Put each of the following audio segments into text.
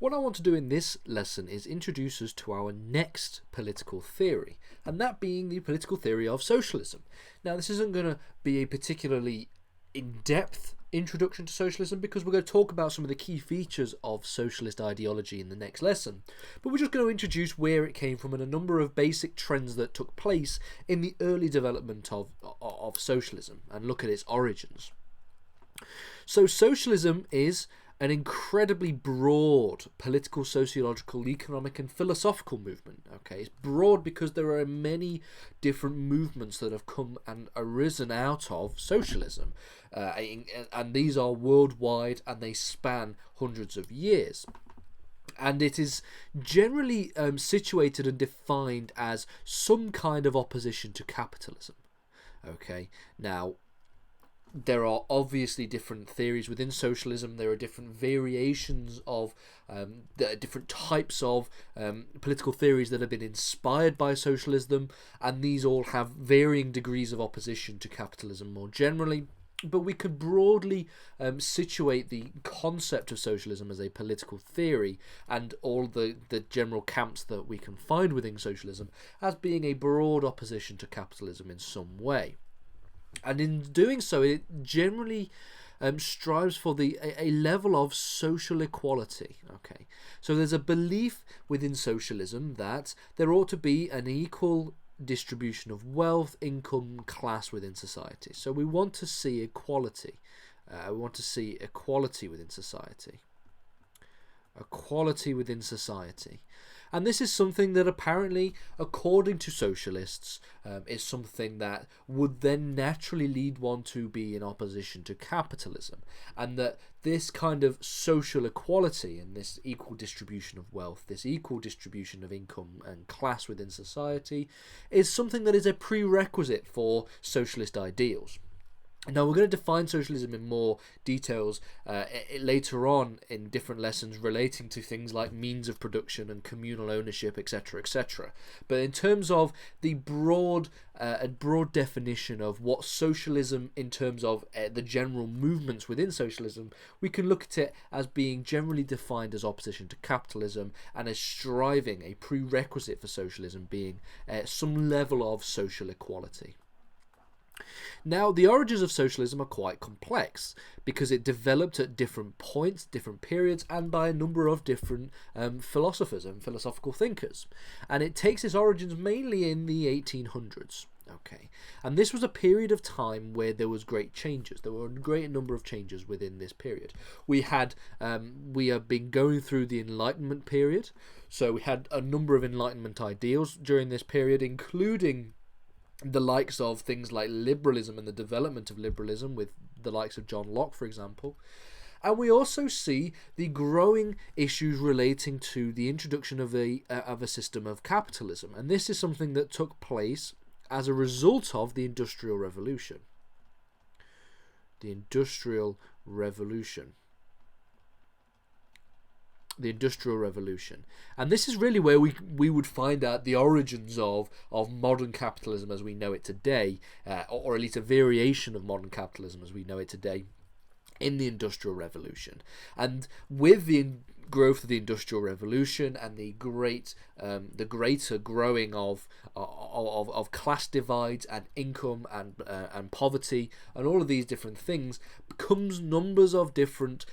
What I want to do in this lesson is introduce us to our next political theory, and that being the political theory of socialism. Now, this isn't going to be a particularly in-depth introduction to socialism because we're going to talk about some of the key features of socialist ideology in the next lesson, but we're just going to introduce where it came from and a number of basic trends that took place in the early development of socialism and look at its origins. So socialism is an incredibly broad political, sociological, economic and philosophical movement. Okay, it's broad because there are many different movements that have come and arisen out of socialism, and these are worldwide and they span hundreds of years. And it is generally situated and defined as some kind of opposition to capitalism. Okay, now there are obviously different theories within socialism. There are different variations of different types of political theories that have been inspired by socialism, and these all have varying degrees of opposition to capitalism more generally. But we could broadly situate the concept of socialism as a political theory and all the general camps that we can find within socialism as being a broad opposition to capitalism in some way. And in doing so, it generally strives for a level of social equality. Okay, so there's a belief within socialism that there ought to be an equal distribution of wealth, income, class within society. So we want to see equality. We want to see equality within society. Equality within society. And this is something that apparently, according to socialists, is something that would then naturally lead one to be in opposition to capitalism. And that this kind of social equality and this equal distribution of wealth, this equal distribution of income and class within society is something that is a prerequisite for socialist ideals. Now, we're going to define socialism in more details later on in different lessons relating to things like means of production and communal ownership, etc., etc. But in terms of the broad definition of what socialism, in terms of the general movements within socialism, we can look at it as being generally defined as opposition to capitalism and as striving, a prerequisite for socialism being some level of social equality. Now, the origins of socialism are quite complex because it developed at different points, different periods, and by a number of different philosophers and philosophical thinkers. And it takes its origins mainly in the 1800s. Okay, and this was a period of time where there was great changes. There were a great number of changes within this period. We have been going through the Enlightenment period, so we had a number of Enlightenment ideals during this period, including the likes of things like liberalism and the development of liberalism with the likes of John Locke, for example. And we also see the growing issues relating to the introduction of a system of capitalism. And this is something that took place as a result of the Industrial Revolution. The Industrial Revolution. The Industrial Revolution. And this is really where we would find out the origins of modern capitalism as we know it today, or at least a variation of modern capitalism as we know it today, in the Industrial Revolution. And with the growth of the Industrial Revolution and the greater growing of class divides and income and poverty and all of these different things, comes numbers of different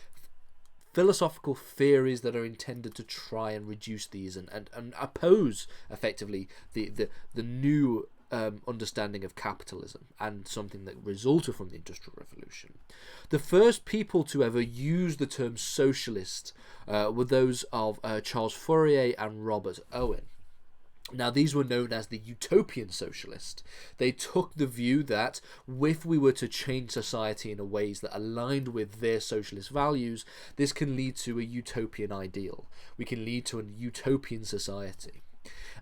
philosophical theories that are intended to try and reduce these and oppose effectively the new understanding of capitalism and something that resulted from the Industrial Revolution. The first people to ever use the term socialist were those of Charles Fourier and Robert Owen. Now, these were known as the utopian socialist. They took the view that if we were to change society in ways that aligned with their socialist values, this can lead to a utopian ideal. We can lead to a utopian society.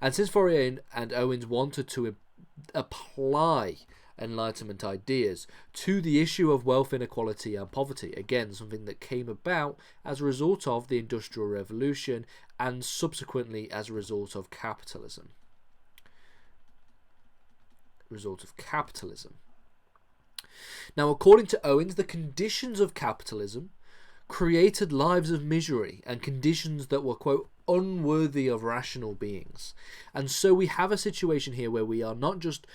And since Fourier and Owens wanted to apply Enlightenment ideas to the issue of wealth inequality and poverty, again something that came about as a result of the Industrial Revolution and subsequently as a result of capitalism. Now, according to Owens, the conditions of capitalism created lives of misery and conditions that were, quote, unworthy of rational beings. And so we have a situation here where we are not just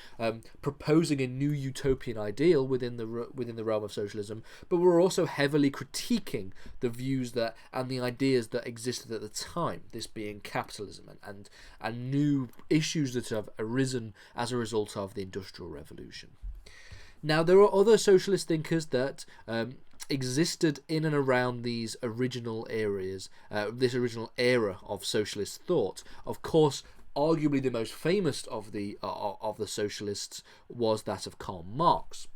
proposing a new utopian ideal within the realm of socialism, but we're also heavily critiquing the views that and the ideas that existed at the time, this being capitalism and new issues that have arisen as a result of the Industrial Revolution. Now, there are other socialist thinkers that existed in and around these original areas, this original era of socialist thought. Of course, arguably the most famous of the socialists was that of Karl Marx.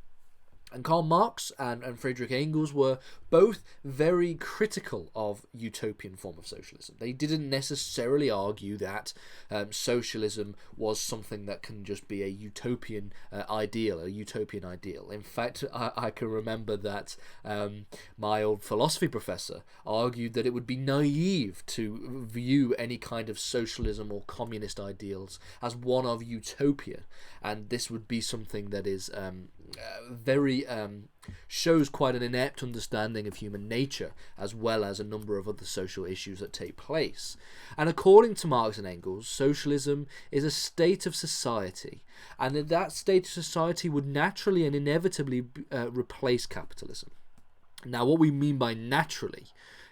And Karl Marx and Friedrich Engels were both very critical of utopian form of socialism. They didn't necessarily argue that socialism was something that can just be a utopian ideal. In fact, I can remember that my old philosophy professor argued that it would be naive to view any kind of socialism or communist ideals as one of utopia, and this would be something that is very shows quite an inept understanding of human nature, as well as a number of other social issues that take place. And according to Marx and Engels, socialism is a state of society, and that state of society would naturally and inevitably replace capitalism. Now, what we mean by naturally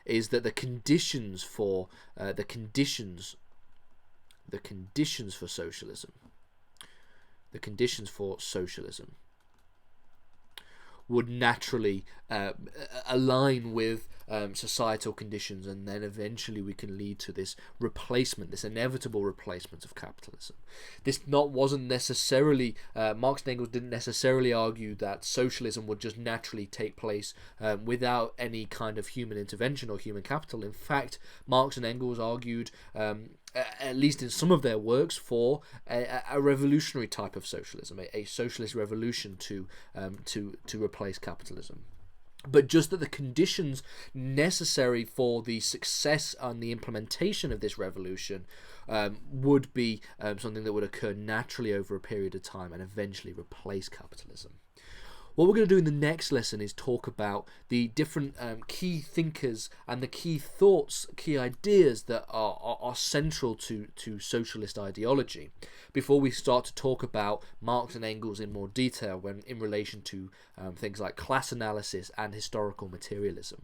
is that the conditions for socialism would naturally align with societal conditions, and then eventually we can lead to this inevitable replacement of capitalism. Wasn't necessarily Marx and Engels didn't necessarily argue that socialism would just naturally take place without any kind of human intervention or human capital. In fact, Marx and Engels argued, at least in some of their works, for a revolutionary type of socialism, a socialist revolution to replace capitalism. But just that the conditions necessary for the success and the implementation of this revolution would be something that would occur naturally over a period of time and eventually replace capitalism. What we're going to do in the next lesson is talk about the different key thinkers and the key thoughts, key ideas that are central to socialist ideology, before we start to talk about Marx and Engels in more detail in relation to things like class analysis and historical materialism.